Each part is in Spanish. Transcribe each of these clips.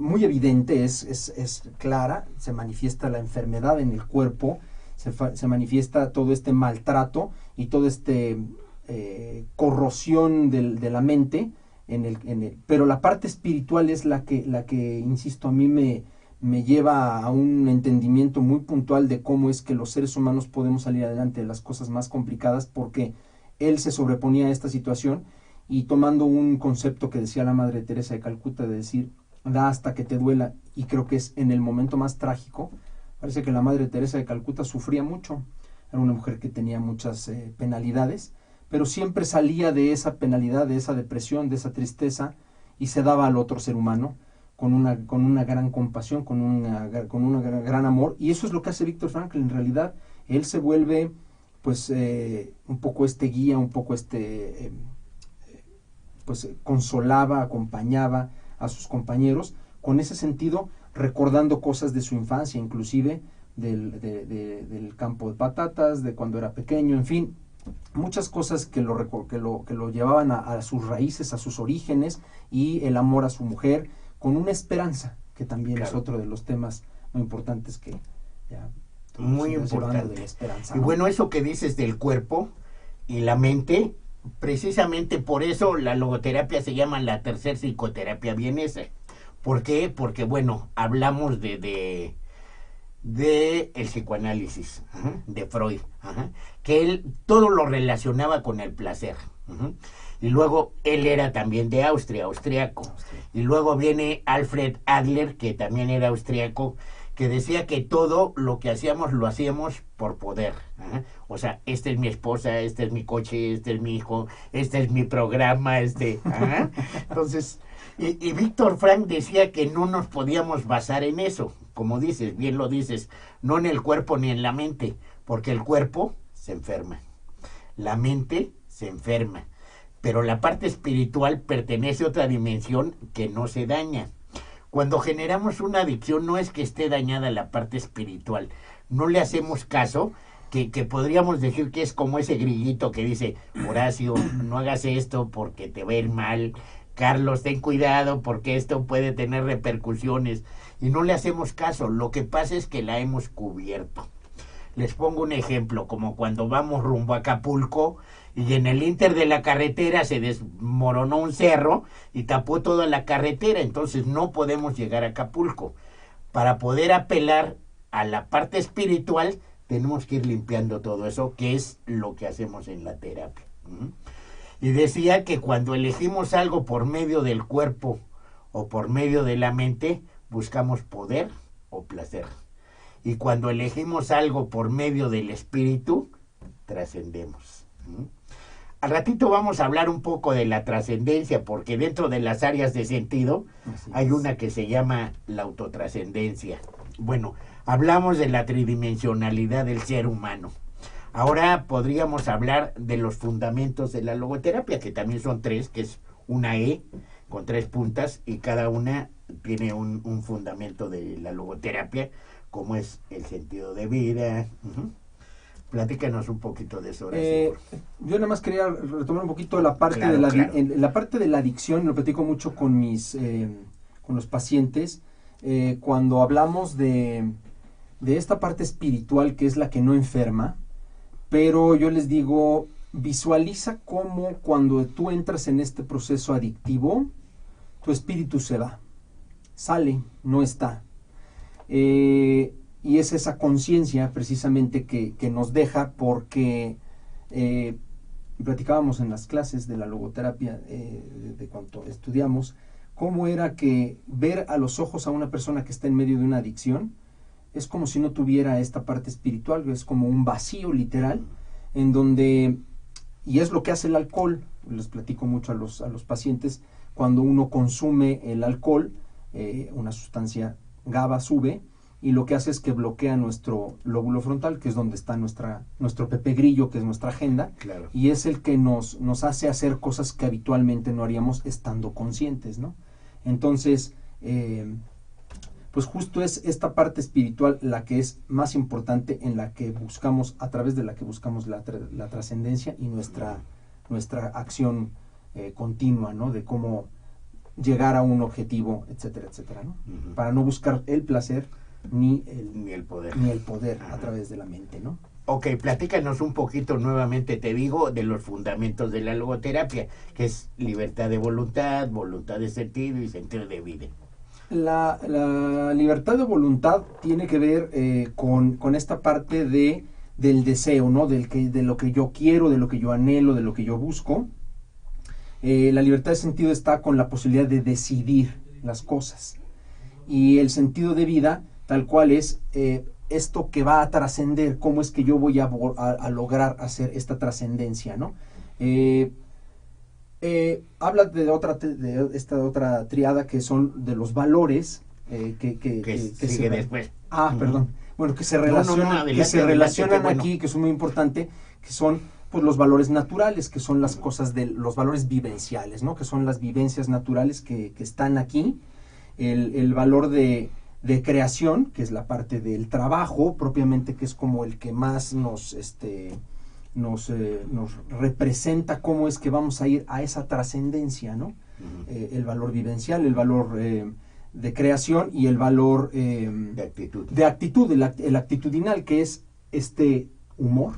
muy evidente, es clara, se manifiesta la enfermedad en el cuerpo, se manifiesta todo este maltrato y todo este corrosión de la mente, pero la parte espiritual es la que insisto, a mí me lleva a un entendimiento muy puntual de cómo es que los seres humanos podemos salir adelante de las cosas más complicadas, porque él se sobreponía a esta situación y tomando un concepto que decía la Madre Teresa de Calcuta de decir, da hasta que te duela, y creo que es en el momento más trágico. Parece que la Madre Teresa de Calcuta sufría mucho, era una mujer que tenía muchas penalidades, pero siempre salía de esa penalidad, de esa depresión, de esa tristeza, y se daba al otro ser humano con una gran compasión, con un gran amor, y eso es lo que hace Víctor Frankl. En realidad, él se vuelve pues un poco este guía, un poco pues consolaba, acompañaba a sus compañeros con ese sentido, recordando cosas de su infancia, inclusive del campo de patatas, de cuando era pequeño, en fin, muchas cosas que lo llevaban a sus raíces, a sus orígenes, y el amor a su mujer, con una esperanza, que también es otro de los temas muy importantes que ya muy importante de la esperanza, ¿no? Y bueno, eso que dices del cuerpo y la mente, precisamente por eso la logoterapia se llama la tercera psicoterapia vienesa. ¿Por qué? Porque bueno, hablamos de el psicoanálisis, de Freud, que él todo lo relacionaba con el placer. Y luego él era también de Austria, austriaco. Y luego viene Alfred Adler, que también era austriaco, que decía que todo lo que hacíamos lo hacíamos por poder. O sea, esta es mi esposa, este es mi coche, este es mi hijo, este es mi programa, Entonces, y Víctor Frank decía que no nos podíamos basar en eso, como dices, bien lo dices, no en el cuerpo ni en la mente, porque el cuerpo se enferma, la mente se enferma, pero la parte espiritual pertenece a otra dimensión que no se daña. Cuando generamos una adicción no es que esté dañada la parte espiritual, no le hacemos caso, que podríamos decir que es como ese grillito que dice, Horacio, no hagas esto porque te va a ir mal, Carlos, ten cuidado porque esto puede tener repercusiones, y no le hacemos caso. Lo que pasa es que la hemos cubierto. Les pongo un ejemplo, como cuando vamos rumbo a Acapulco y en el inter de la carretera se desmoronó un cerro y tapó toda la carretera, entonces no podemos llegar a Acapulco. Para poder apelar a la parte espiritual tenemos que ir limpiando todo eso, que es lo que hacemos en la terapia. Y decía que cuando elegimos algo por medio del cuerpo o por medio de la mente, buscamos poder o placer. Y cuando elegimos algo por medio del espíritu, trascendemos. Al ratito vamos a hablar un poco de la trascendencia, porque dentro de las áreas de sentido hay una que se llama la autotrascendencia. Bueno, hablamos de la tridimensionalidad del ser humano. Ahora podríamos hablar de los fundamentos de la logoterapia, que también son 3, que es una E con 3 puntas, y cada una tiene un fundamento de la logoterapia, como es el sentido de vida. Platícanos un poquito de eso. Yo nada más quería retomar un poquito la parte la parte de la adicción. Lo platico mucho con con los pacientes, cuando hablamos de esta parte espiritual, que es la que no enferma, pero yo les digo, visualiza cómo cuando tú entras en este proceso adictivo, tu espíritu se va, sale, no está. Y es esa conciencia precisamente que nos deja, porque platicábamos en las clases de la logoterapia, de cuanto estudiamos, cómo era que ver a los ojos a una persona que está en medio de una adicción es como si no tuviera esta parte espiritual, es como un vacío literal, en donde, y es lo que hace el alcohol. Les platico mucho a los pacientes, cuando uno consume el alcohol, una sustancia GABA sube, y lo que hace es que bloquea nuestro lóbulo frontal, que es donde está nuestro Pepe Grillo, que es nuestra agenda, y es el que nos hace hacer cosas que habitualmente no haríamos estando conscientes, ¿no? Entonces, pues justo es esta parte espiritual la que es más importante, en la que buscamos, a través de la que buscamos la trascendencia y nuestra acción continua, ¿no? De cómo llegar a un objetivo, etcétera, etcétera, ¿no? Para no buscar el placer ni el poder a través de la mente, ¿no? Ok, platícanos un poquito nuevamente, te digo, de los fundamentos de la logoterapia, que es libertad de voluntad, voluntad de sentido y sentido de vida. La libertad de voluntad tiene que ver con esta parte del deseo, ¿no? De lo que yo quiero, de lo que yo anhelo, de lo que yo busco. La libertad de sentido está con la posibilidad de decidir las cosas. Y el sentido de vida, tal cual es esto que va a trascender, cómo es que yo voy a lograr hacer esta trascendencia, ¿no? Habla de esta otra triada que son de los valores que sigue después. Perdón. Bueno, que se relacionan, adelante, aquí, que es muy importante, que son pues los valores naturales, que son las cosas los valores vivenciales, ¿no? Que son las vivencias naturales que están aquí. El valor de creación, que es la parte del trabajo, propiamente, que es como el que más nos representa cómo es que vamos a ir a esa trascendencia, ¿no? El valor vivencial, el valor de creación y el valor de actitud, el actitudinal, que es este humor,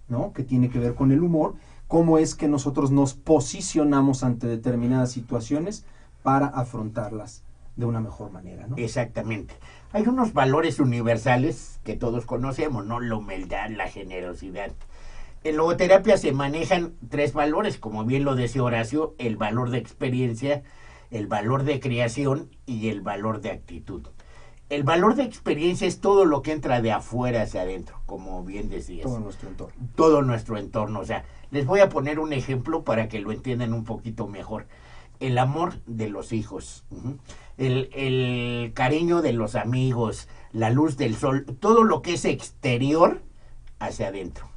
¿no? Que tiene que ver con el humor, cómo es que nosotros nos posicionamos ante determinadas situaciones para afrontarlas de una mejor manera, ¿no? Exactamente. Hay unos valores universales que todos conocemos, ¿no? La humildad, la generosidad. En logoterapia se manejan 3 valores, como bien lo decía Horacio: el valor de experiencia, el valor de creación y el valor de actitud. El valor de experiencia es todo lo que entra de afuera hacia adentro, como bien decías. Todo nuestro entorno. Todo nuestro entorno. O sea, les voy a poner un ejemplo para que lo entiendan un poquito mejor. El amor de los hijos, el cariño de los amigos, la luz del sol, todo lo que es exterior hacia adentro.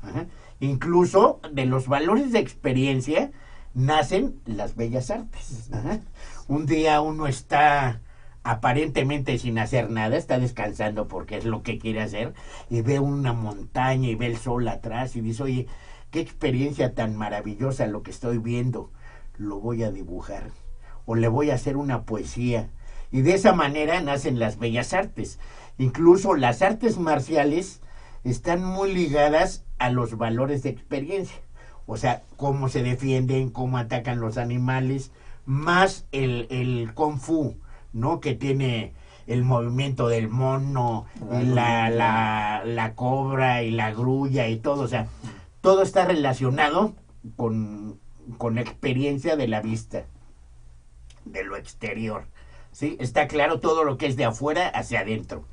Incluso de los valores de experiencia nacen las bellas artes. Un día uno está aparentemente sin hacer nada, está descansando porque es lo que quiere hacer, y ve una montaña y ve el sol atrás y dice: oye, qué experiencia tan maravillosa lo que estoy viendo, lo voy a dibujar o le voy a hacer una poesía. Y de esa manera nacen las bellas artes. Incluso las artes marciales están muy ligadas a los valores de experiencia, o sea, cómo se defienden, cómo atacan los animales, más el Kung Fu, ¿no? Que tiene el movimiento del mono, la cobra y la grulla y todo. O sea, todo está relacionado con la experiencia de la vista, de lo exterior, ¿sí? Está claro, todo lo que es de afuera hacia adentro.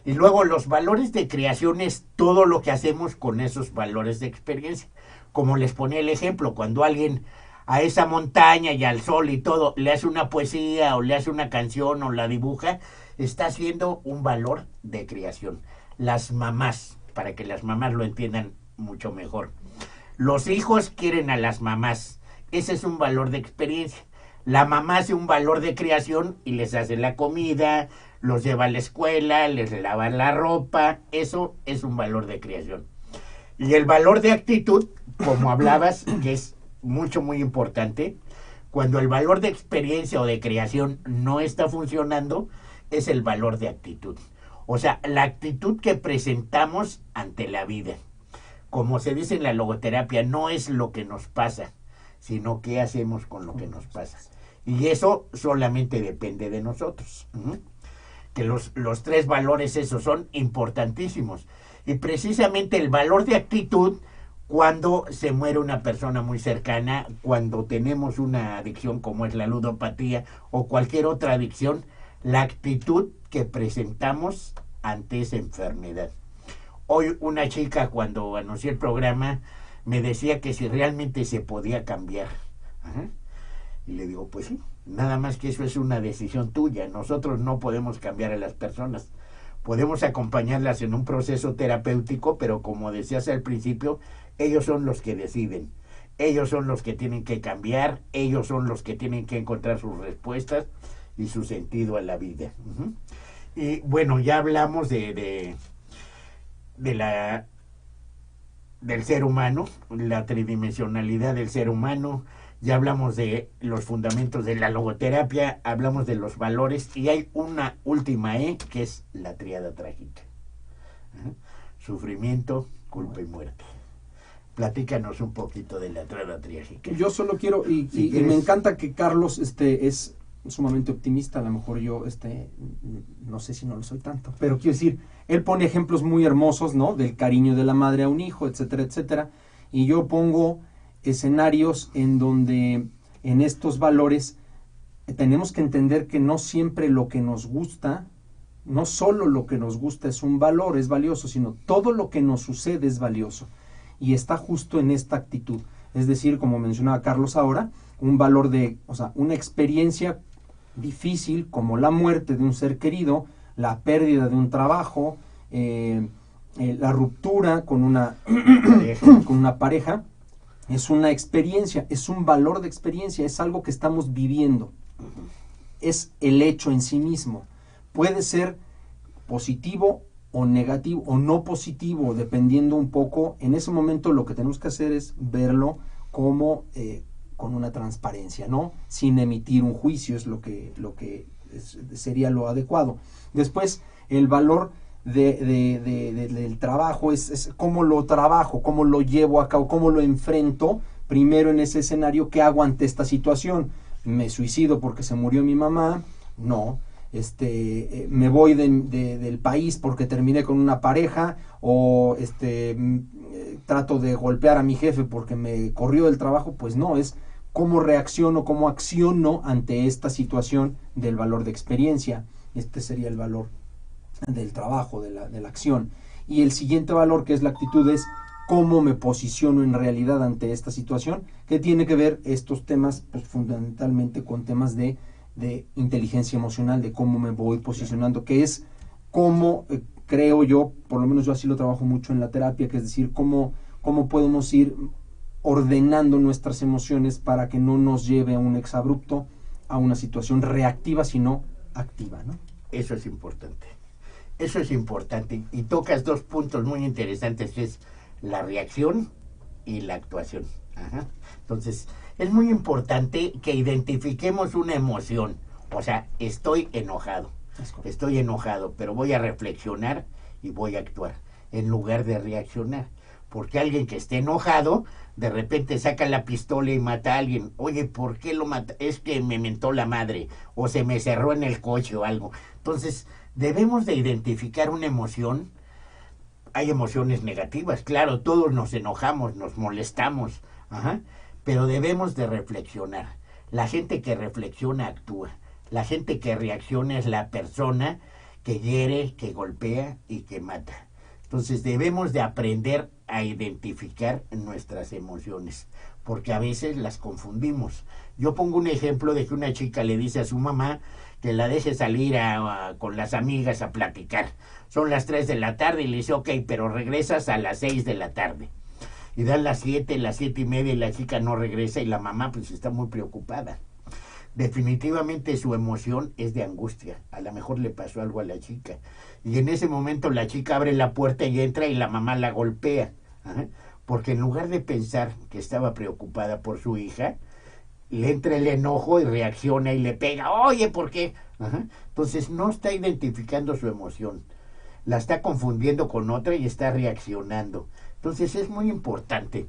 Y luego los valores de creación es todo lo que hacemos con esos valores de experiencia. Como les ponía el ejemplo, cuando alguien a esa montaña y al sol y todo le hace una poesía o le hace una canción o la dibuja, está haciendo un valor de creación. Las mamás, para que las mamás lo entiendan mucho mejor. Los hijos quieren a las mamás. Ese es un valor de experiencia. La mamá hace un valor de creación y les hace la comida, los lleva a la escuela, les lava la ropa. Eso es un valor de creación. Y el valor de actitud, como hablabas, que es muy importante, cuando el valor de experiencia o de creación no está funcionando, es el valor de actitud. O sea, la actitud que presentamos ante la vida. Como se dice en la logoterapia, no es lo que nos pasa, sino qué hacemos con lo que nos pasa. Y eso solamente depende de nosotros. Que los 3 valores esos son importantísimos. Y precisamente el valor de actitud, cuando se muere una persona muy cercana, cuando tenemos una adicción como es la ludopatía o cualquier otra adicción, la actitud que presentamos ante esa enfermedad. Hoy una chica, cuando anuncié el programa, me decía que si realmente se podía cambiar. Y le digo, pues sí, nada más que eso es una decisión tuya. Nosotros no podemos cambiar a las personas. Podemos acompañarlas en un proceso terapéutico, pero como decías al principio, ellos son los que deciden. Ellos son los que tienen que cambiar, ellos son los que tienen que encontrar sus respuestas y su sentido a la vida. Y bueno, ya hablamos del ser humano, la tridimensionalidad del ser humano, ya hablamos de los fundamentos de la logoterapia, hablamos de los valores y hay una última E que es la tríada trágica. Sufrimiento, culpa y muerte. Platícanos un poquito de la tríada trágica. Yo solo quiero, y me encanta que Carlos es sumamente optimista, a lo mejor yo no sé si no lo soy tanto, pero quiero decir, él pone ejemplos muy hermosos, ¿no? Del cariño de la madre a un hijo, etcétera, etcétera, y yo pongo escenarios en donde en estos valores tenemos que entender que no siempre lo que nos gusta, no solo lo que nos gusta es un valor, es valioso, sino todo lo que nos sucede es valioso, y está justo en esta actitud, es decir, como mencionaba Carlos ahora, un valor una experiencia difícil como la muerte de un ser querido, la pérdida de un trabajo, la ruptura con una pareja, es una experiencia, es un valor de experiencia, es algo que estamos viviendo, es el hecho en sí mismo, puede ser positivo o negativo o no positivo, dependiendo un poco. En ese momento lo que tenemos que hacer es verlo como con una transparencia, ¿no? Sin emitir un juicio, es lo que sería lo adecuado. Después, el valor del trabajo es cómo lo trabajo, cómo lo llevo a cabo, cómo lo enfrento primero en ese escenario. ¿Qué hago ante esta situación? ¿Me suicido porque se murió mi mamá? No. Me voy del país porque terminé con una pareja, o trato de golpear a mi jefe porque me corrió del trabajo. Pues no, es cómo reacciono, cómo acciono ante esta situación del valor de experiencia. Este sería el valor del trabajo, de la acción. Y el siguiente valor, que es la actitud, es cómo me posiciono en realidad ante esta situación, que tiene que ver estos temas pues fundamentalmente con temas de inteligencia emocional, de cómo me voy posicionando, que es cómo creo yo, por lo menos yo así lo trabajo mucho en la terapia, que es decir, cómo podemos ir ordenando nuestras emociones para que no nos lleve a un exabrupto, a una situación reactiva, sino activa, ¿no? Eso es importante. Eso es importante. Y tocas dos puntos muy interesantes, que es la reacción y la actuación. Ajá. Entonces, es muy importante que identifiquemos una emoción. O sea, estoy enojado, pero voy a reflexionar y voy a actuar en lugar de reaccionar. Porque alguien que esté enojado, de repente saca la pistola y mata a alguien. Oye, ¿por qué lo mata? Es que me mentó la madre, o se me cerró en el coche o algo. Entonces, debemos de identificar una emoción. Hay emociones negativas, claro, todos nos enojamos, nos molestamos, pero debemos de reflexionar. La gente que reflexiona actúa. La gente que reacciona es la persona que hiere, que golpea y que mata. Entonces debemos de aprender a identificar nuestras emociones, porque a veces las confundimos. Yo pongo un ejemplo de que una chica le dice a su mamá que la deje salir con las amigas a platicar. Son las 3 de la tarde y le dice, ok, pero regresas a las 6 de la tarde. Y dan las 7 y media y la chica no regresa y la mamá pues está muy preocupada. Definitivamente su emoción es de angustia. A lo mejor le pasó algo a la chica. Y en ese momento la chica abre la puerta y entra y la mamá la golpea. Porque en lugar de pensar que estaba preocupada por su hija, le entra el enojo y reacciona y le pega. Oye, ¿por qué? Entonces no está identificando su emoción. La está confundiendo con otra y está reaccionando. Entonces es muy importante.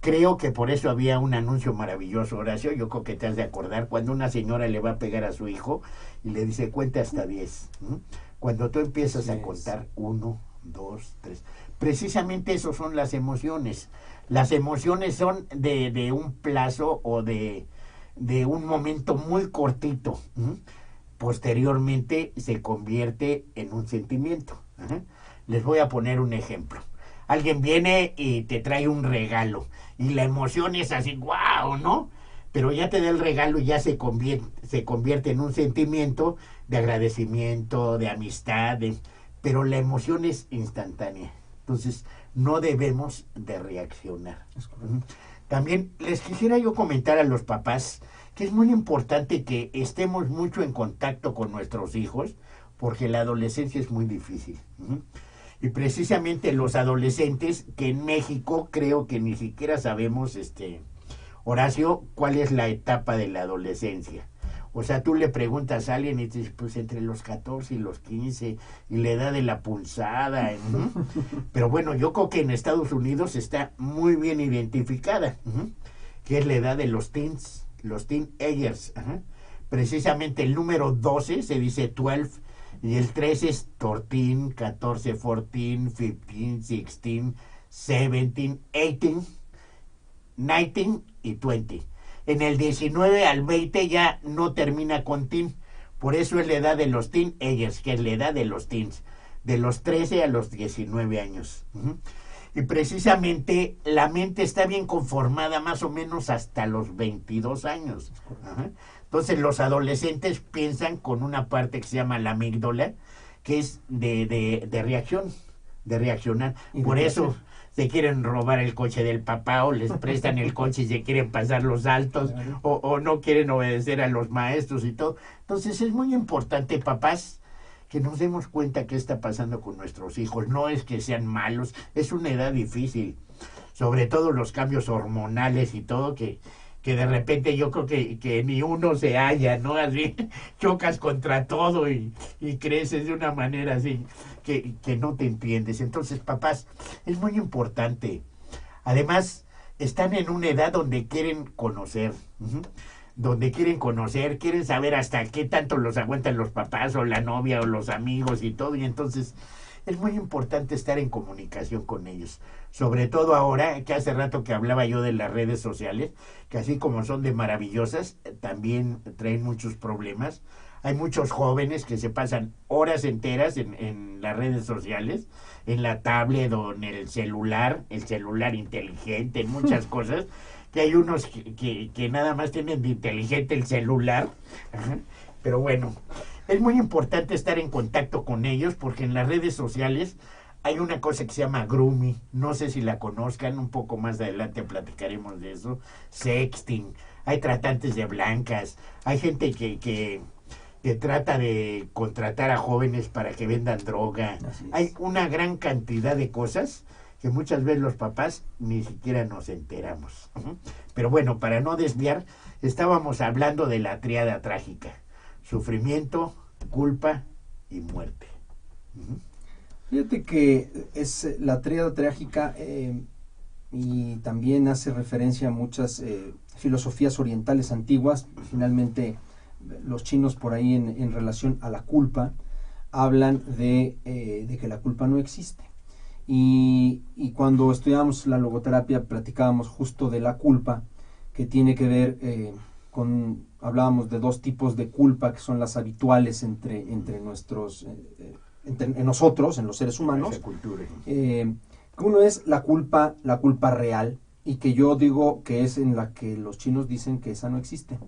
Creo que por eso había un anuncio maravilloso, Horacio, yo creo que te has de acordar, cuando una señora le va a pegar a su hijo y le dice, cuenta hasta 10. Cuando tú empiezas a contar 1, 2, 3, precisamente eso son las emociones. Las emociones son de un plazo o de un momento muy cortito. Posteriormente se convierte en un sentimiento. Les voy a poner un ejemplo. Alguien viene y te trae un regalo y la emoción es así, wow, ¿no? Pero ya te da el regalo y ya se convierte en un sentimiento de agradecimiento, de amistad, pero la emoción es instantánea. Entonces, no debemos de reaccionar. También les quisiera yo comentar a los papás que es muy importante que estemos mucho en contacto con nuestros hijos, porque la adolescencia es muy difícil. Y precisamente los adolescentes, que en México creo que ni siquiera sabemos Horacio, ¿cuál es la etapa de la adolescencia? O sea, tú le preguntas a alguien y te dices, pues entre los 14 y los 15, y la edad de la punzada. Pero bueno, yo creo que en Estados Unidos está muy bien identificada, que es la edad de los teens, los teenagers. Precisamente el número 12 se dice 12, y el 13 es 13, 14, 14, 15, 16, 17, 18, 19 y 20. En el 19 al 20 ya no termina con teen. Por eso es la edad de los teenagers, que es la edad de los teens. De los 13 a los 19 años. Y precisamente la mente está bien conformada más o menos hasta los 22 años. Entonces los adolescentes piensan con una parte que se llama la amígdala, que es de reacción, de reaccionar. Por eso se quieren robar el coche del papá, o les prestan el coche y se quieren pasar los altos, o no quieren obedecer a los maestros y todo. Entonces es muy importante, papás, que nos demos cuenta qué está pasando con nuestros hijos. No es que sean malos, es una edad difícil, sobre todo los cambios hormonales y todo, que de repente yo creo que ni uno se halla, ¿no? Así chocas contra todo y creces de una manera así que no te entiendes. Entonces, papás, es muy importante. Además, están en una edad donde quieren conocer, quieren saber hasta qué tanto los aguantan los papás o la novia o los amigos y todo, y entonces es muy importante estar en comunicación con ellos, sobre todo ahora, que hace rato que hablaba yo de las redes sociales, que así como son de maravillosas, también traen muchos problemas. Hay muchos jóvenes que se pasan horas enteras en las redes sociales, en la tablet o en el celular inteligente, en muchas cosas, que hay unos que nada más tienen de inteligente el celular. Pero bueno, es muy importante estar en contacto con ellos, porque en las redes sociales hay una cosa que se llama grooming, no sé si la conozcan, un poco más adelante platicaremos de eso. Sexting, hay tratantes de blancas, hay gente que trata de contratar a jóvenes para que vendan droga. Hay una gran cantidad de cosas que muchas veces los papás ni siquiera nos enteramos. Pero bueno, para no desviar, estábamos hablando de la tríada trágica: sufrimiento, culpa y muerte. Fíjate que es la tríada trágica, y también hace referencia a muchas filosofías orientales antiguas. Finalmente, los chinos por ahí en relación a la culpa hablan de que la culpa no existe. Y cuando estudiábamos la logoterapia platicábamos justo de la culpa, que tiene que ver hablábamos de dos tipos de culpa que son las habituales entre nuestros en nosotros, en los seres humanos. Uno es la culpa real, y que yo digo que es en la que los chinos dicen que esa no existe.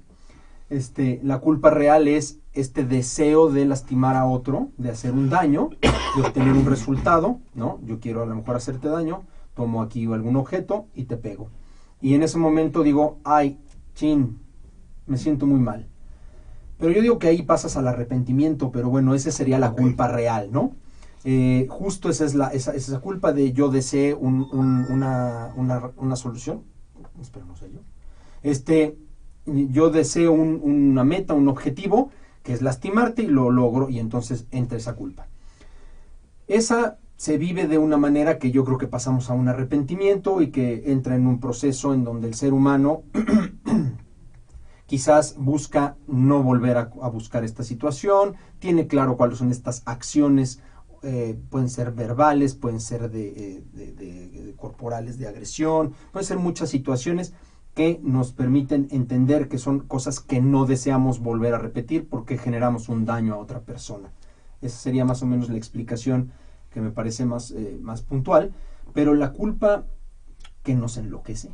La culpa real es este deseo de lastimar a otro, de hacer un daño, de obtener un resultado, ¿no? Yo quiero a lo mejor hacerte daño, tomo aquí algún objeto y te pego. Y en ese momento digo, ay, chin, me siento muy mal. Pero yo digo que ahí pasas al arrepentimiento, pero bueno, esa sería la culpa real, ¿no? Justo esa es esa culpa de yo deseé una solución. Espero no sé yo. Yo deseo una meta, un objetivo, que es lastimarte, y lo logro, y entonces entra esa culpa. Esa se vive de una manera que yo creo que pasamos a un arrepentimiento, y que entra en un proceso en donde el ser humano quizás busca no volver a buscar esta situación, tiene claro cuáles son estas acciones, pueden ser verbales, pueden ser de corporales, de agresión, pueden ser muchas situaciones que nos permiten entender que son cosas que no deseamos volver a repetir porque generamos un daño a otra persona. Esa sería más o menos la explicación que me parece más puntual. Pero la culpa que nos enloquece,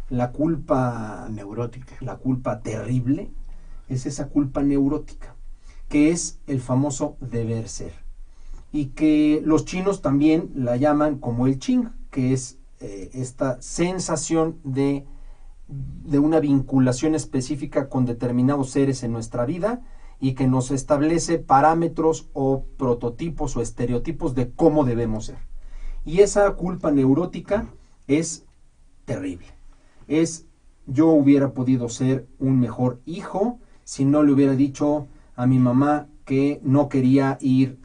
la culpa neurótica, la culpa terrible, es esa culpa neurótica, que es el famoso deber ser, y que los chinos también la llaman como el ching, que es esta sensación de una vinculación específica con determinados seres en nuestra vida, y que nos establece parámetros o prototipos o estereotipos de cómo debemos ser. Y esa culpa neurótica es terrible. Es yo hubiera podido ser un mejor hijo si no le hubiera dicho a mi mamá que no quería ir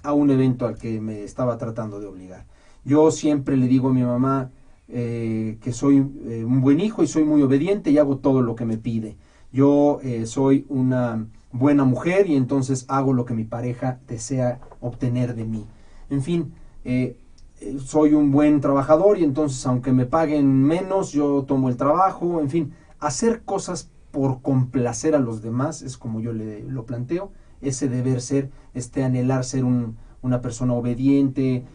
a un evento al que me estaba tratando de obligar. Yo siempre le digo a mi mamá que soy un buen hijo y soy muy obediente y hago todo lo que me pide. Yo soy una buena mujer y entonces hago lo que mi pareja desea obtener de mí. En fin, soy un buen trabajador y entonces aunque me paguen menos, yo tomo el trabajo. En fin, hacer cosas por complacer a los demás es como yo lo planteo. Ese deber ser, anhelar ser una persona obediente,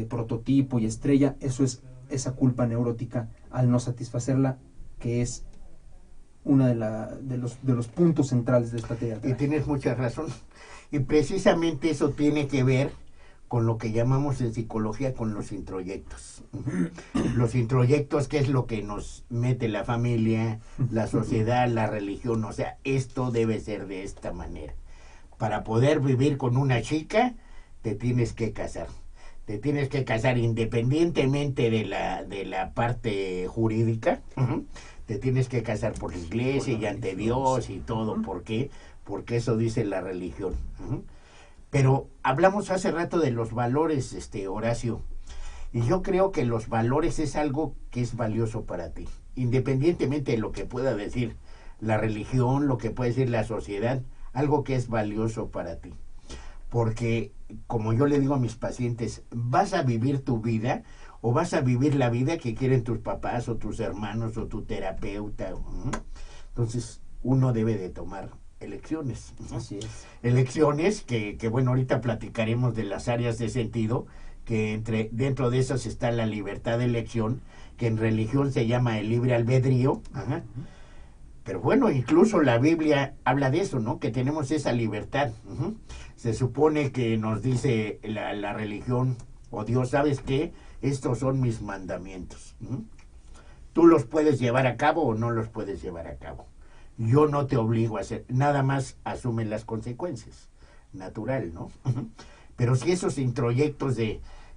prototipo y estrella, eso es esa culpa neurótica al no satisfacerla, que es una de los puntos centrales de esta teatral. Y tienes mucha razón. Y precisamente eso tiene que ver con lo que llamamos en psicología con los introyectos. Los introyectos, que es lo que nos mete la familia, la sociedad, la religión. O sea, esto debe ser de esta manera. Para poder vivir con una chica, te tienes que casar. Te tienes que casar independientemente de la parte jurídica. Te tienes que casar por la iglesia y ante Dios y todo. ¿Por qué? Porque eso dice la religión. Pero hablamos hace rato de los valores, Horacio. Y yo creo que los valores es algo que es valioso para ti. Independientemente de lo que pueda decir la religión, lo que puede decir la sociedad, algo que es valioso para ti. Porque, como yo le digo a mis pacientes, vas a vivir tu vida o vas a vivir la vida que quieren tus papás o tus hermanos o tu terapeuta. Entonces, uno debe de tomar elecciones. Así es. Elecciones que bueno, ahorita platicaremos de las áreas de sentido, que dentro de esas está la libertad de elección, que en religión se llama el libre albedrío. Pero bueno, incluso la Biblia habla de eso, ¿no? Que tenemos esa libertad. Se supone que nos dice la religión o Dios, ¿sabes qué? Estos son mis mandamientos. Tú los puedes llevar a cabo o no los puedes llevar a cabo. Yo no te obligo a hacer, nada más asume las consecuencias. Natural, ¿no? Pero si esos introyectos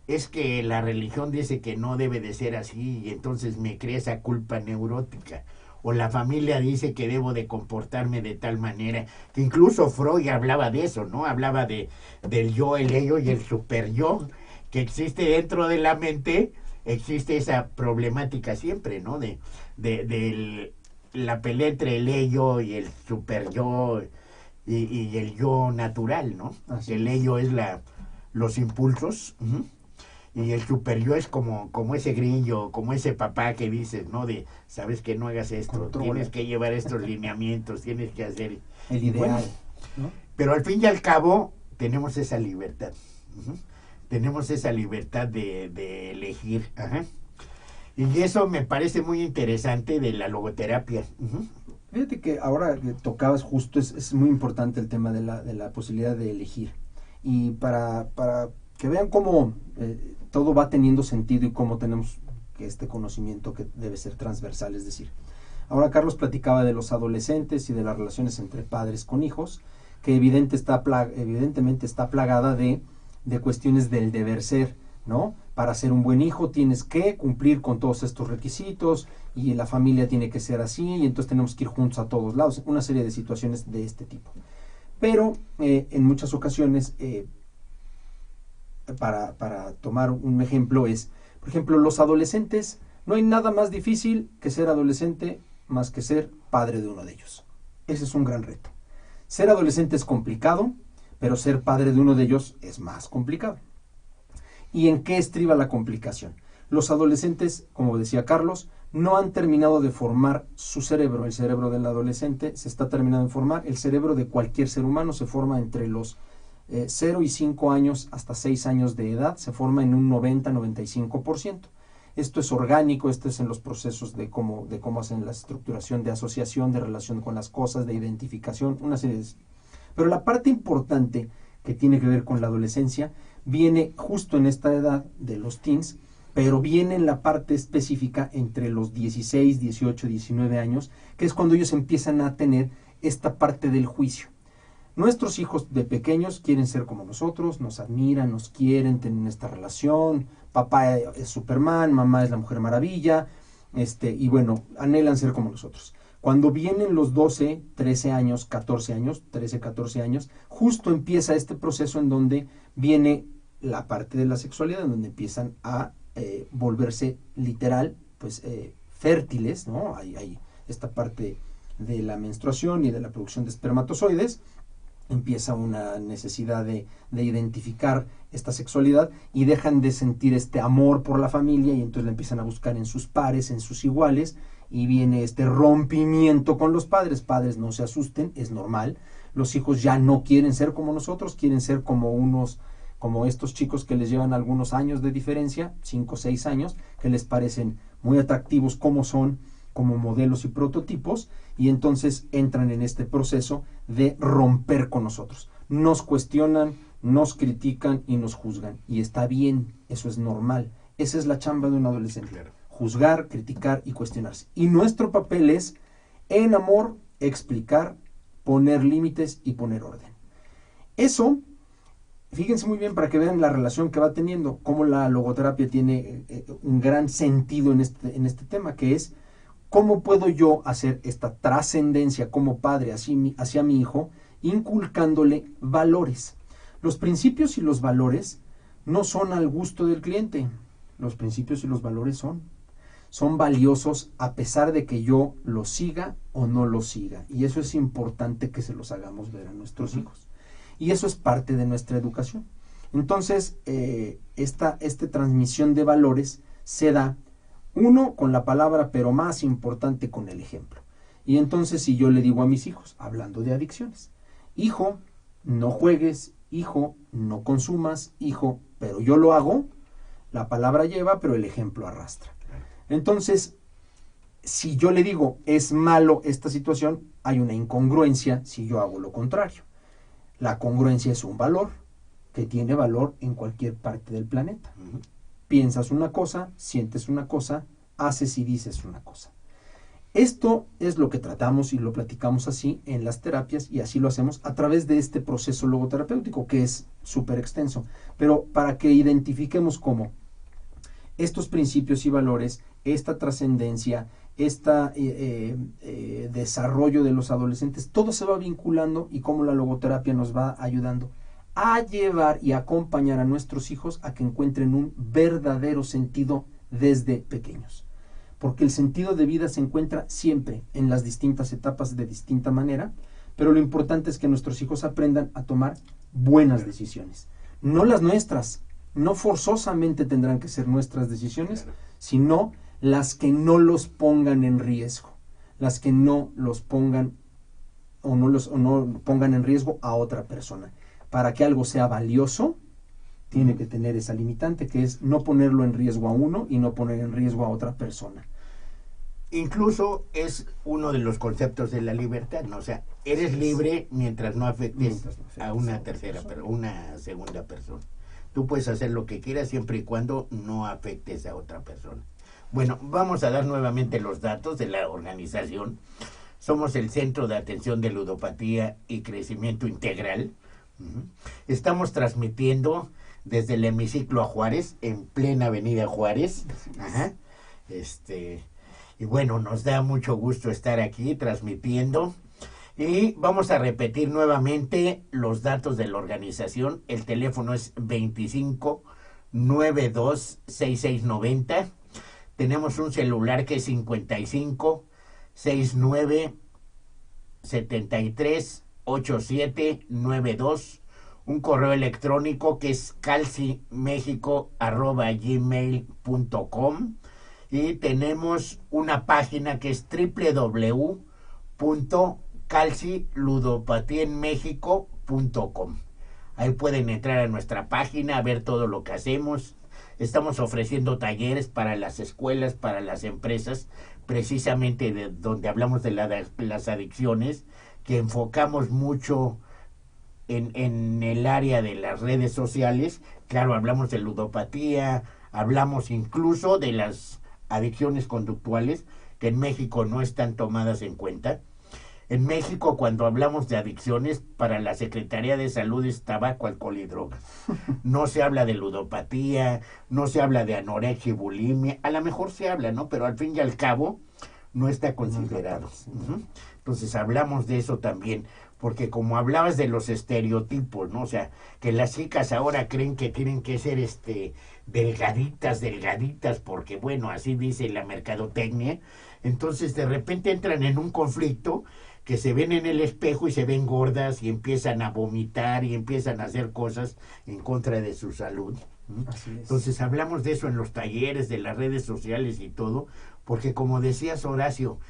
es que la religión dice que no debe de ser así y entonces me crea esa culpa neurótica. O la familia dice que debo de comportarme de tal manera, que incluso Freud hablaba de eso, ¿no? Hablaba del yo, el ello y el super yo, que existe dentro de la mente, existe esa problemática siempre, ¿no? De la pelea entre el ello y el super yo y el yo natural, ¿no? Así el ello es los impulsos, y el super yo es como ese grillo, como ese papá que dices, ¿no? De, sabes que no hagas esto, Controla. tienes que llevar estos lineamientos, tienes que hacer El ideal, bueno, ¿no? pero al fin y al cabo tenemos esa libertad. Tenemos esa libertad de elegir. Y eso me parece muy interesante de la logoterapia. Fíjate que ahora que tocabas justo, es muy importante el tema de la posibilidad de elegir. Y para que vean cómo todo va teniendo sentido y cómo tenemos este conocimiento que debe ser transversal. Es decir, ahora Carlos platicaba de los adolescentes y de las relaciones entre padres con hijos, que evidentemente está plagada de cuestiones del deber ser, ¿no? Para ser un buen hijo tienes que cumplir con todos estos requisitos y la familia tiene que ser así y entonces tenemos que ir juntos a todos lados, una serie de situaciones de este tipo. Pero en muchas ocasiones, para tomar un ejemplo por ejemplo, los adolescentes, no hay nada más difícil que ser adolescente más que ser padre de uno de ellos. Ese es un gran reto. Ser adolescente es complicado, pero ser padre de uno de ellos es más complicado. ¿Y en qué estriba la complicación? Los adolescentes, como decía Carlos, no han terminado de formar su cerebro. El cerebro del adolescente se está terminando de formar. El cerebro de cualquier ser humano se forma entre los 0 y 5 años hasta 6 años de edad. Se forma en un 90-95%. Esto es orgánico, esto es en los procesos de cómo hacen la estructuración de asociación, de relación con las cosas, de identificación, una serie de... Pero la parte importante que tiene que ver con la adolescencia viene justo en esta edad de los teens, pero viene en la parte específica entre los 16, 18, 19 años, que es cuando ellos empiezan a tener esta parte del juicio. Nuestros hijos de pequeños quieren ser como nosotros, nos admiran, nos quieren, tienen esta relación, papá es Superman, mamá es la Mujer Maravilla, y bueno, anhelan ser como nosotros. Cuando vienen los 12, 13 años, 14 años, 13, 14 años, justo empieza este proceso en donde viene la parte de la sexualidad, en donde empiezan a volverse literal, pues fértiles, ¿no? Hay esta parte de la menstruación y de la producción de espermatozoides, empieza una necesidad de identificar esta sexualidad y dejan de sentir este amor por la familia y entonces la empiezan a buscar en sus pares, en sus iguales, y viene este rompimiento con los padres. Padres, no se asusten, es normal. Los hijos ya no quieren ser como nosotros, quieren ser como estos chicos que les llevan algunos años de diferencia, 5 o 6 años, que les parecen muy atractivos como son, como modelos y prototipos, y entonces entran en este proceso de romper con nosotros. Nos cuestionan, nos critican y nos juzgan. Y está bien, eso es normal. Esa es la chamba de un adolescente. Claro. Juzgar, criticar y cuestionarse. Y nuestro papel es, en amor, explicar, poner límites y poner orden. Eso, fíjense muy bien para que vean la relación que va teniendo, cómo la logoterapia tiene un gran sentido en este tema, que es cómo puedo yo hacer esta trascendencia como padre hacia mi hijo, inculcándole valores. Los principios y los valores no son al gusto del cliente. Los principios y los valores son valiosos a pesar de que yo los siga o no los siga. Y eso es importante que se los hagamos ver a nuestros hijos. Y eso es parte de nuestra educación. Entonces, esta transmisión de valores se da, uno, con la palabra, pero más importante, con el ejemplo. Y entonces, si yo le digo a mis hijos, hablando de adicciones, hijo, no juegues, hijo, no consumas, hijo, pero yo lo hago, la palabra lleva, pero el ejemplo arrastra. Entonces, si yo le digo, es malo esta situación, hay una incongruencia si yo hago lo contrario. La congruencia es un valor que tiene valor en cualquier parte del planeta. Piensas una cosa, sientes una cosa, haces y dices una cosa. Esto es lo que tratamos y lo platicamos así en las terapias, y así lo hacemos a través de este proceso logoterapéutico que es súper extenso. Pero para que identifiquemos cómo estos principios y valores, esta trascendencia, desarrollo de los adolescentes, todo se va vinculando, y cómo la logoterapia nos va ayudando a llevar y acompañar a nuestros hijos a que encuentren un verdadero sentido desde pequeños. Porque el sentido de vida se encuentra siempre en las distintas etapas de distinta manera, pero lo importante es que nuestros hijos aprendan a tomar buenas decisiones. No las nuestras, no forzosamente tendrán que ser nuestras decisiones, sino las que no los pongan en riesgo, las que no los pongan o no pongan en riesgo a otra persona. Para que algo sea valioso, tiene que tener esa limitante, que es no ponerlo en riesgo a uno y no poner en riesgo a otra persona. Incluso es uno de los conceptos de la libertad, ¿no? O sea, eres libre mientras no afectes a una tercera persona, una segunda persona. Tú puedes hacer lo que quieras siempre y cuando no afectes a otra persona. Bueno, vamos a dar nuevamente los datos de la organización. Somos el Centro de Atención de Ludopatía y Crecimiento Integral. Estamos transmitiendo desde el hemiciclo a Juárez, en plena avenida Juárez. Ajá. Y bueno, nos da mucho gusto estar aquí transmitiendo. Y vamos a repetir nuevamente los datos de la organización. El teléfono es 25 92 6690. Tenemos un celular que es 55 69 73 8792, un correo electrónico que es calcimexico@gmail.com, y tenemos una página que es www.calciludopatienmexico.com. Ahí pueden entrar a nuestra página a ver todo lo que hacemos. Estamos ofreciendo talleres para las escuelas, para las empresas, precisamente de donde hablamos de las adicciones, que enfocamos mucho en el área de las redes sociales. Claro, hablamos de ludopatía, hablamos incluso de las adicciones conductuales, que en México no están tomadas en cuenta. En México, cuando hablamos de adicciones, para la Secretaría de Salud es tabaco, alcohol y drogas. No se habla de ludopatía, no se habla de anorexia y bulimia. A lo mejor se habla, ¿no? Pero al fin y al cabo no está considerado. Entonces hablamos de eso también, porque como hablabas de los estereotipos, ¿no? O sea, que las chicas ahora creen que tienen que ser delgaditas, porque bueno, así dice la mercadotecnia. Entonces de repente entran en un conflicto que se ven en el espejo y se ven gordas y empiezan a vomitar y empiezan a hacer cosas en contra de su salud. Entonces hablamos de eso en los talleres, de las redes sociales y todo, porque como decías, Horacio,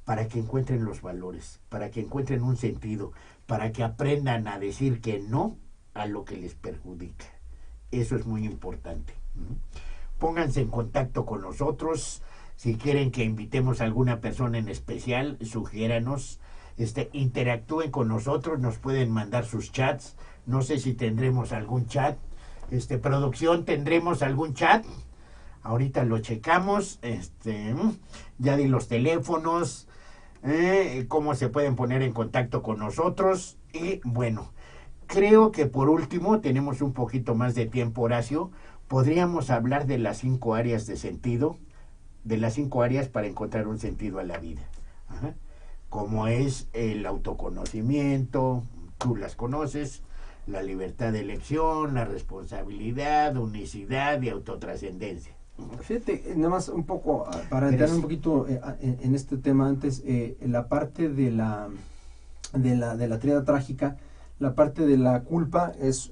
para que encuentren los valores, para que encuentren un sentido, para que aprendan a decir que no a lo que les perjudica. Eso es muy importante. Pónganse en contacto con nosotros. Si quieren que invitemos a alguna persona en especial, sugiéranos. Interactúen con nosotros, nos pueden mandar sus chats. No sé si tendremos algún chat. Producción, ¿tendremos algún chat? Ahorita lo checamos. Ya di los teléfonos, cómo se pueden poner en contacto con nosotros. Y bueno, creo que por último, tenemos un poquito más de tiempo, Horacio. Podríamos hablar de las 5 áreas de sentido, de las 5 áreas para encontrar un sentido a la vida. Como es el autoconocimiento, tú las conoces, la libertad de elección, la responsabilidad, unicidad y autotrascendencia. Fíjate, nada más un poco, para entrar un poquito en este tema antes, la parte de la tríada trágica, la parte de la culpa es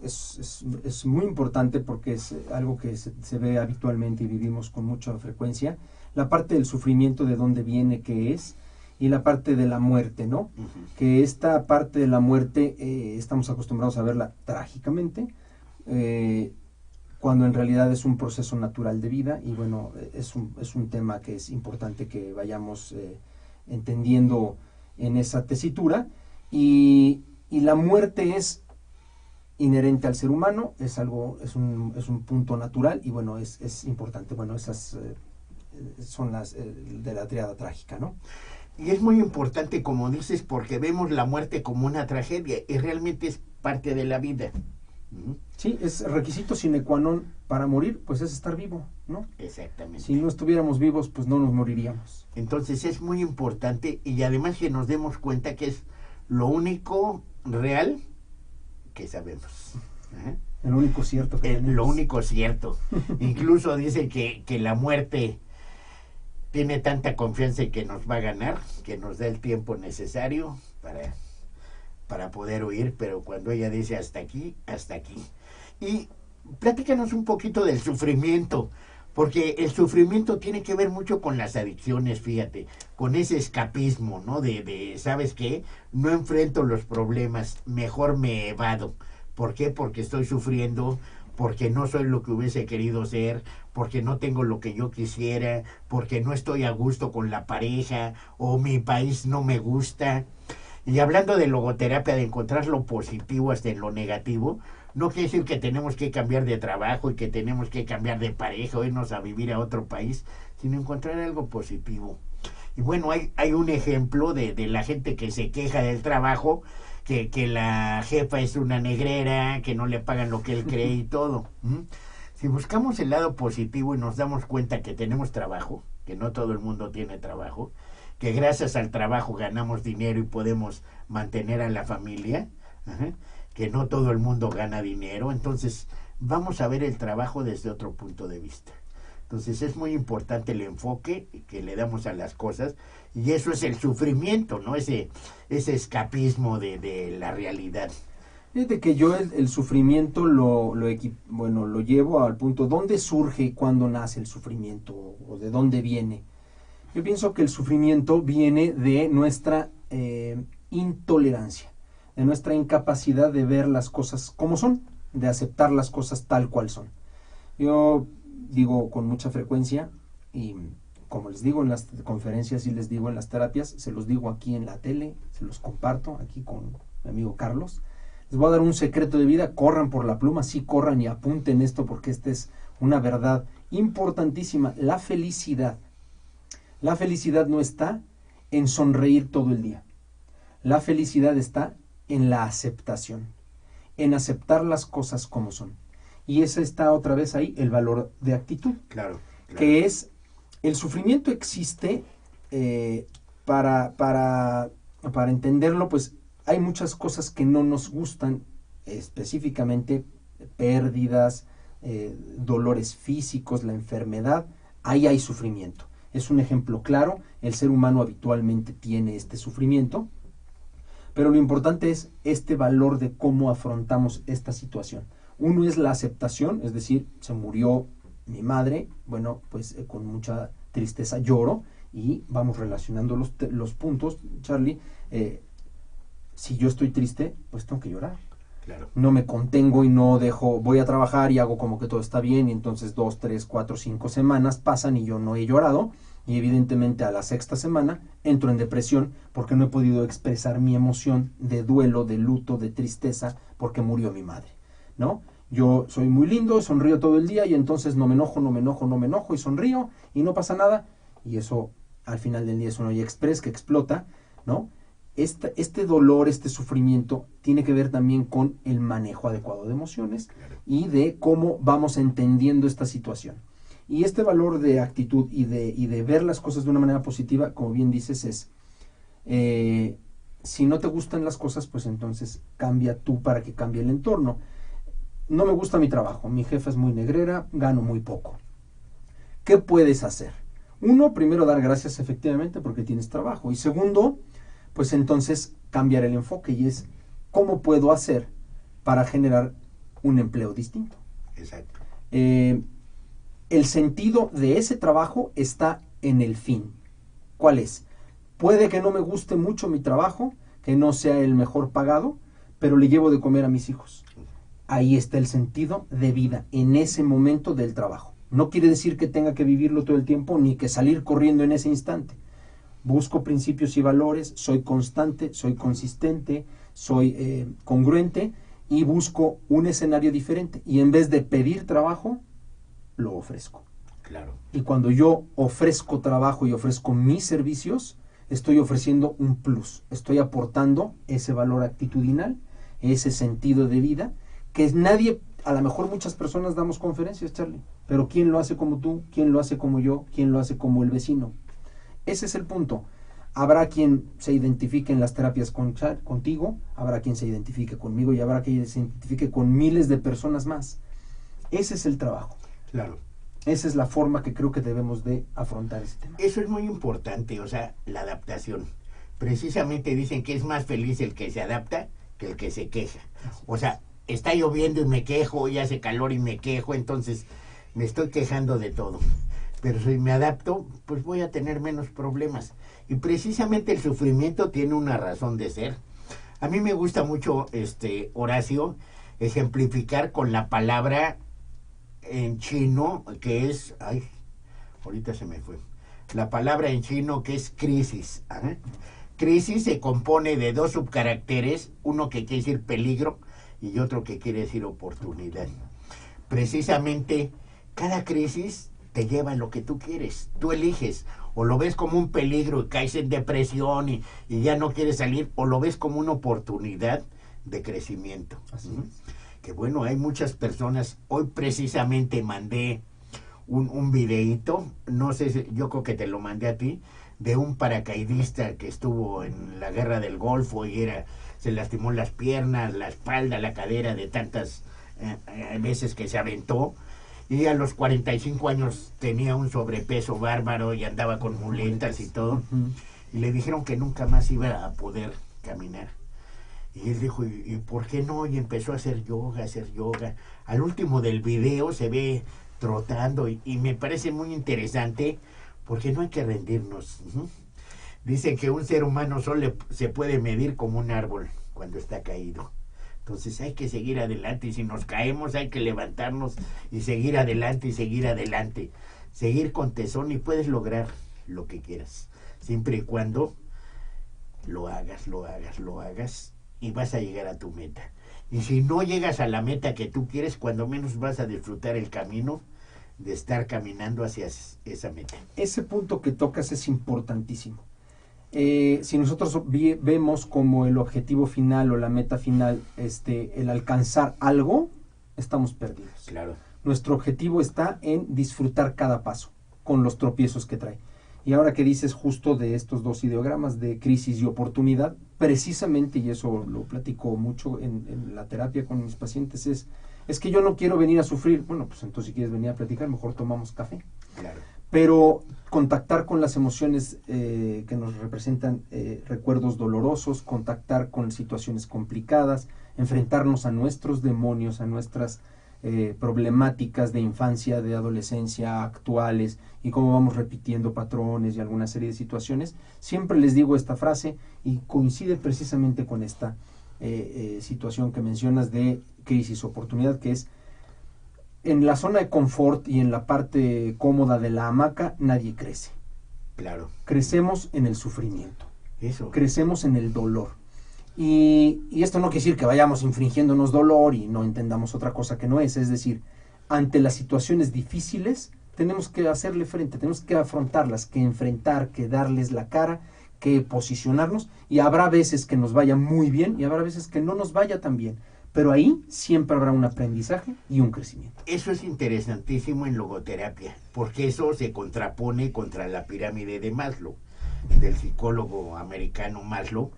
muy importante porque es algo que se ve habitualmente y vivimos con mucha frecuencia. La parte del sufrimiento, de dónde viene, qué es, y la parte de la muerte, ¿no? Que esta parte de la muerte estamos acostumbrados a verla trágicamente, cuando en realidad es un proceso natural de vida, y bueno, es un tema que es importante que vayamos entendiendo en esa tesitura, y la muerte es inherente al ser humano, es un punto natural, y bueno, es importante. Bueno, esas son las de la tríada trágica, ¿no? Y es muy importante, como dices, porque vemos la muerte como una tragedia y realmente es parte de la vida. Sí, es requisito sine qua non para morir, pues es estar vivo, ¿no? Exactamente. Si no estuviéramos vivos, pues no nos moriríamos. Entonces es muy importante, y además que nos demos cuenta que es lo único real que sabemos. El único cierto que tenemos. Lo único cierto. Incluso dice que la muerte tiene tanta confianza en que nos va a ganar, que nos da el tiempo necesario para poder huir, pero cuando ella dice hasta aquí, hasta aquí. Y platícanos un poquito del sufrimiento, porque el sufrimiento tiene que ver mucho con las adicciones, fíjate, con ese escapismo, ¿no? De ¿sabes qué? No enfrento los problemas, mejor me evado. ¿Por qué? Porque estoy sufriendo, porque no soy lo que hubiese querido ser, porque no tengo lo que yo quisiera, porque no estoy a gusto con la pareja, o mi país no me gusta. Y hablando de logoterapia, de encontrar lo positivo hasta en lo negativo, no quiere decir que tenemos que cambiar de trabajo y que tenemos que cambiar de pareja o irnos a vivir a otro país, sino encontrar algo positivo. Y bueno, hay un ejemplo de la gente que se queja del trabajo, que la jefa es una negrera, que no le pagan lo que él cree y todo. Si buscamos el lado positivo y nos damos cuenta que tenemos trabajo, que no todo el mundo tiene trabajo, que gracias al trabajo ganamos dinero y podemos mantener a la familia, que no todo el mundo gana dinero, entonces vamos a ver el trabajo desde otro punto de vista. Entonces es muy importante el enfoque que le damos a las cosas, y eso es el sufrimiento, ¿no? Ese escapismo de la realidad. Fíjate que yo el sufrimiento lo llevo al punto, ¿dónde surge y cuándo nace el sufrimiento? ¿O de dónde viene? Yo pienso que el sufrimiento viene de nuestra intolerancia, de nuestra incapacidad de ver las cosas como son, de aceptar las cosas tal cual son. Yo digo con mucha frecuencia, y como les digo en las conferencias y les digo en las terapias, se los digo aquí en la tele, se los comparto aquí con mi amigo Carlos. Les voy a dar un secreto de vida, corran por la pluma, sí corran y apunten esto, porque esta es una verdad importantísima. La felicidad no está en sonreír todo el día. La felicidad está en la aceptación, en aceptar las cosas como son. Y ese está otra vez ahí, el valor de actitud. Claro. Que es, el sufrimiento existe para entenderlo, pues hay muchas cosas que no nos gustan, específicamente pérdidas, dolores físicos, la enfermedad, ahí hay sufrimiento. Es un ejemplo claro, el ser humano habitualmente tiene este sufrimiento, pero lo importante es este valor de cómo afrontamos esta situación. Uno es la aceptación, es decir, se murió mi madre, bueno, pues con mucha tristeza lloro, y vamos relacionando los puntos, Charlie. Si yo estoy triste, pues tengo que llorar. Claro. No me contengo y no dejo, voy a trabajar y hago como que todo está bien, y entonces 2, 3, 4, 5 semanas pasan y yo no he llorado, y evidentemente a la sexta semana entro en depresión porque no he podido expresar mi emoción de duelo, de luto, de tristeza, porque murió mi madre, ¿no? Yo soy muy lindo, sonrío todo el día y entonces no me enojo y sonrío y no pasa nada, y eso al final del día es un olla express que explota, ¿no? Este dolor, este sufrimiento tiene que ver también con el manejo adecuado de emociones y de cómo vamos entendiendo esta situación. Y este valor de actitud y de ver las cosas de una manera positiva, como bien dices, es si no te gustan las cosas, pues entonces cambia tú para que cambie el entorno. No me gusta mi trabajo, mi jefa es muy negrera, gano muy poco. ¿Qué puedes hacer? Uno, primero dar gracias efectivamente porque tienes trabajo. Y segundo, pues entonces cambiar el enfoque, y es ¿cómo puedo hacer para generar un empleo distinto? Exacto. El sentido de ese trabajo está en el fin. ¿Cuál es? Puede que no me guste mucho mi trabajo, que no sea el mejor pagado, pero le llevo de comer a mis hijos. Ahí está el sentido de vida en ese momento del trabajo. No quiere decir que tenga que vivirlo todo el tiempo ni que salir corriendo en ese instante. Busco principios y valores, soy constante, soy consistente, soy congruente, y busco un escenario diferente. Y en vez de pedir trabajo, lo ofrezco. Claro. Y cuando yo ofrezco trabajo y ofrezco mis servicios, estoy ofreciendo un plus. Estoy aportando ese valor actitudinal, ese sentido de vida, que nadie, a lo mejor muchas personas damos conferencias, Charlie, pero ¿quién lo hace como tú? ¿Quién lo hace como yo? ¿Quién lo hace como el vecino? Ese es el punto. Habrá quien se identifique en las terapias contigo, habrá quien se identifique conmigo y habrá quien se identifique con miles de personas más. Ese es el trabajo. Claro. Esa es la forma que creo que debemos de afrontar ese tema. Eso es muy importante, o sea, la adaptación. Precisamente dicen que es más feliz el que se adapta que el que se queja. O sea, está lloviendo y me quejo, y hace calor y me quejo, entonces me estoy quejando de todo. Pero si me adapto, pues voy a tener menos problemas. Y precisamente el sufrimiento tiene una razón de ser. A mí me gusta mucho, Horacio, ejemplificar con la palabra en chino que es, ahorita se me fue, la palabra en chino que es crisis. Crisis se compone de dos subcaracteres, uno que quiere decir peligro y otro que quiere decir oportunidad. Precisamente cada crisis te lleva a lo que tú quieres, tú eliges, o lo ves como un peligro y caes en depresión y ya no quieres salir, o lo ves como una oportunidad de crecimiento. Así es. Que bueno, hay muchas personas. Hoy precisamente mandé un videíto, no sé si, yo creo que te lo mandé a ti, de un paracaidista que estuvo en la guerra del Golfo y se lastimó las piernas, la espalda, la cadera de tantas veces que se aventó, y a los 45 años tenía un sobrepeso bárbaro y andaba con muletas y todo, y le dijeron que nunca más iba a poder caminar. Y él dijo, ¿y por qué no? Y empezó a hacer yoga. Al último del video se ve trotando y me parece muy interesante porque no hay que rendirnos. Dicen que un ser humano solo se puede medir como un árbol cuando está caído. Entonces hay que seguir adelante, y si nos caemos hay que levantarnos y seguir adelante y seguir adelante. Seguir con tesón, y puedes lograr lo que quieras, siempre y cuando lo hagas, y vas a llegar a tu meta. Y si no llegas a la meta que tú quieres, cuando menos vas a disfrutar el camino de estar caminando hacia esa meta. Ese punto que tocas es importantísimo. si nosotros vemos como el objetivo final o la meta final el alcanzar algo, estamos perdidos. Claro. Nuestro objetivo está en disfrutar cada paso, con los tropiezos que trae. Y ahora que dices justo de estos dos ideogramas de crisis y oportunidad, precisamente, y eso lo platico mucho en la terapia con mis pacientes, es que yo no quiero venir a sufrir. Bueno, pues entonces si quieres venir a platicar, mejor tomamos café. Claro. Pero contactar con las emociones que nos representan recuerdos dolorosos, contactar con situaciones complicadas, enfrentarnos a nuestros demonios, a nuestras problemáticas de infancia, de adolescencia actuales, y cómo vamos repitiendo patrones y alguna serie de situaciones. Siempre les digo esta frase y coincide precisamente con esta situación que mencionas de crisis oportunidad, que es: en la zona de confort y en la parte cómoda de la hamaca nadie crece. Claro. Crecemos en el sufrimiento. Eso. Crecemos en el dolor. Y esto no quiere decir que vayamos infringiéndonos dolor y no entendamos otra cosa que no es. Es decir, ante las situaciones difíciles tenemos que hacerle frente, tenemos que afrontarlas, que enfrentar, que darles la cara, que posicionarnos. Y habrá veces que nos vaya muy bien y habrá veces que no nos vaya tan bien. Pero ahí siempre habrá un aprendizaje y un crecimiento. Eso es interesantísimo en logoterapia, porque eso se contrapone contra la pirámide de Maslow, del psicólogo americano Maslow,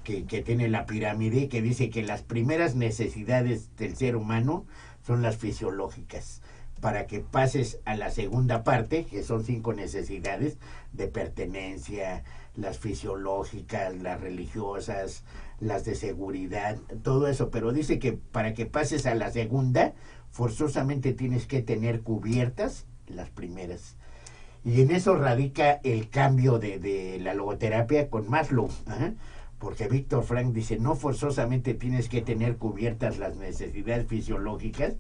que tiene la pirámide, que dice que las primeras necesidades del ser humano son las fisiológicas, para que pases a la segunda parte, que son 5 necesidades de pertenencia, las fisiológicas, las religiosas, las de seguridad, todo eso. Pero dice que para que pases a la segunda, forzosamente tienes que tener cubiertas las primeras. Y en eso radica el cambio de la logoterapia con Maslow. Porque Víctor Frank dice, no forzosamente tienes que tener cubiertas las necesidades fisiológicas.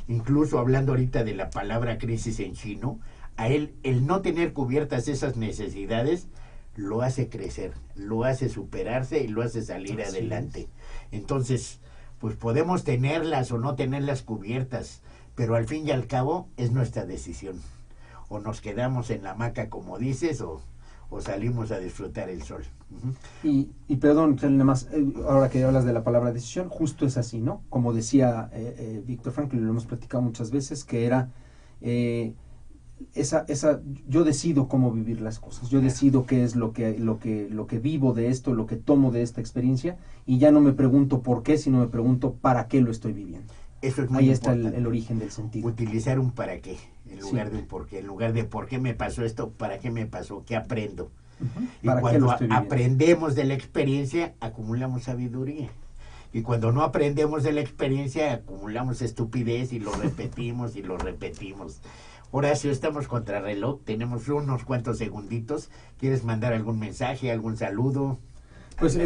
Incluso hablando ahorita de la palabra crisis en chino, a él el no tener cubiertas esas necesidades lo hace crecer, lo hace superarse y lo hace salir adelante. Entonces, pues podemos tenerlas o no tenerlas cubiertas, pero al fin y al cabo es nuestra decisión. O nos quedamos en la hamaca, como dices, o salimos a disfrutar el sol. Y perdón, nada más, ahora que hablas de la palabra decisión, justo es así, ¿no? Como decía Víctor Frankl, lo hemos platicado muchas veces, que era yo decido cómo vivir las cosas, yo decido qué es lo que vivo de esto, lo que tomo de esta experiencia, y ya no me pregunto por qué, sino me pregunto para qué lo estoy viviendo. Eso es muy Ahí importante. está el origen del sentido. Utilizar un para qué, en lugar de un por qué, en lugar de por qué me pasó esto, para qué me pasó, qué aprendo. Y cuando aprendemos de la experiencia, acumulamos sabiduría. Y cuando no aprendemos de la experiencia, acumulamos estupidez y lo repetimos y lo repetimos. Horacio, estamos contra reloj, tenemos unos cuantos segunditos. ¿Quieres mandar algún mensaje, algún saludo? Pues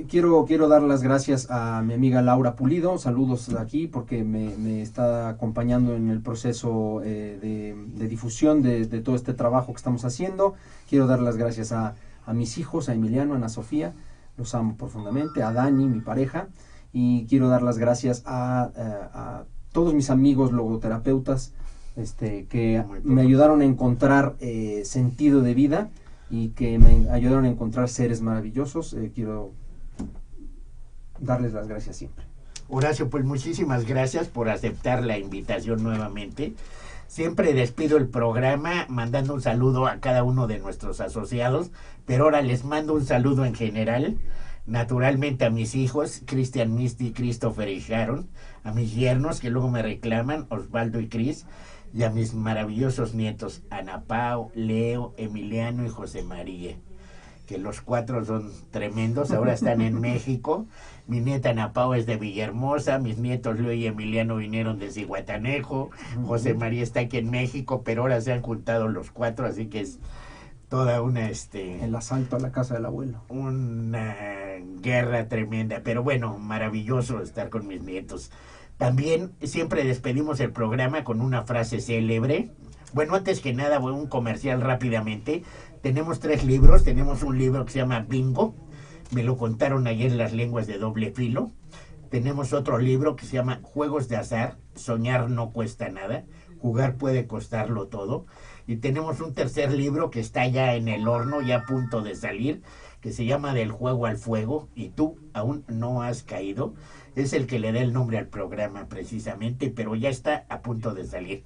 quiero dar las gracias a mi amiga Laura Pulido, saludos aquí porque me está acompañando en el proceso de difusión de todo este trabajo que estamos haciendo. Quiero dar las gracias a mis hijos, a Emiliano, a Ana Sofía, los amo profundamente, a Dani, mi pareja, y quiero dar las gracias a todos mis amigos logoterapeutas que me ayudaron a encontrar sentido de vida y que me ayudaron a encontrar seres maravillosos. Quiero darles las gracias siempre. Horacio, pues muchísimas gracias por aceptar la invitación nuevamente. Siempre despido el programa mandando un saludo a cada uno de nuestros asociados, pero ahora les mando un saludo en general, naturalmente a mis hijos, Cristian, Misty, Christopher y Sharon, a mis yernos que luego me reclaman, Osvaldo y Cris, y a mis maravillosos nietos, Ana Pao, Leo, Emiliano y José María, que los 4 son tremendos, ahora están en México. Mi nieta Ana Pao es de Villahermosa, mis nietos Leo y Emiliano vinieron de Zihuatanejo, José María está aquí en México, pero ahora se han juntado los 4, así que es toda una el asalto a la casa del abuelo, una guerra tremenda, pero bueno, maravilloso estar con mis nietos. También siempre despedimos el programa con una frase célebre. Bueno, antes que nada, un comercial rápidamente. Tenemos 3 libros. Tenemos un libro que se llama Bingo. Me lo contaron ayer Las lenguas de doble filo. Tenemos otro libro que se llama Juegos de azar. Soñar no cuesta nada. Jugar puede costarlo todo. Y tenemos un tercer libro que está ya en el horno, ya a punto de salir, que se llama Del Juego al Fuego, y tú aún no has caído. Es el que le da el nombre al programa precisamente, pero ya está a punto de salir.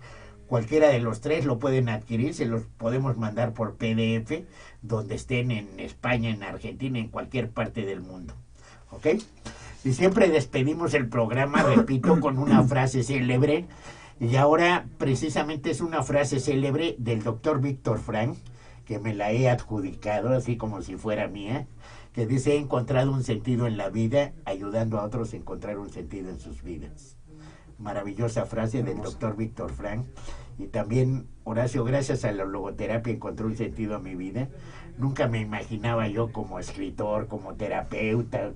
Cualquiera de los tres lo pueden adquirir, se los podemos mandar por PDF, donde estén en España, en Argentina, en cualquier parte del mundo. ¿Ok? Y siempre despedimos el programa, repito, con una frase célebre. Y ahora precisamente es una frase célebre del doctor Víctor Frank, que me la he adjudicado, así como si fuera mía, que dice: he encontrado un sentido en la vida, ayudando a otros a encontrar un sentido en sus vidas. Maravillosa frase del doctor Víctor Frank. Y también, Horacio, gracias a la logoterapia encontré un sentido a mi vida. Nunca me imaginaba yo como escritor, como terapeuta.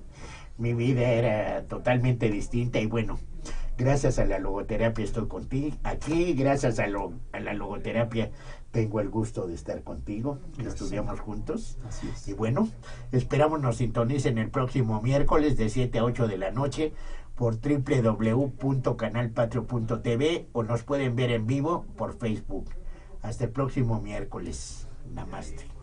Mi vida era totalmente distinta, y bueno, gracias a la logoterapia estoy contigo aquí. Gracias a la logoterapia tengo el gusto de estar contigo. Estudiamos juntos. Así es. Y bueno, esperamos nos sintonicen el próximo miércoles de 7 a 8 de la noche por www.canalpatrio.tv, o nos pueden ver en vivo por Facebook. Hasta el próximo miércoles. Namaste.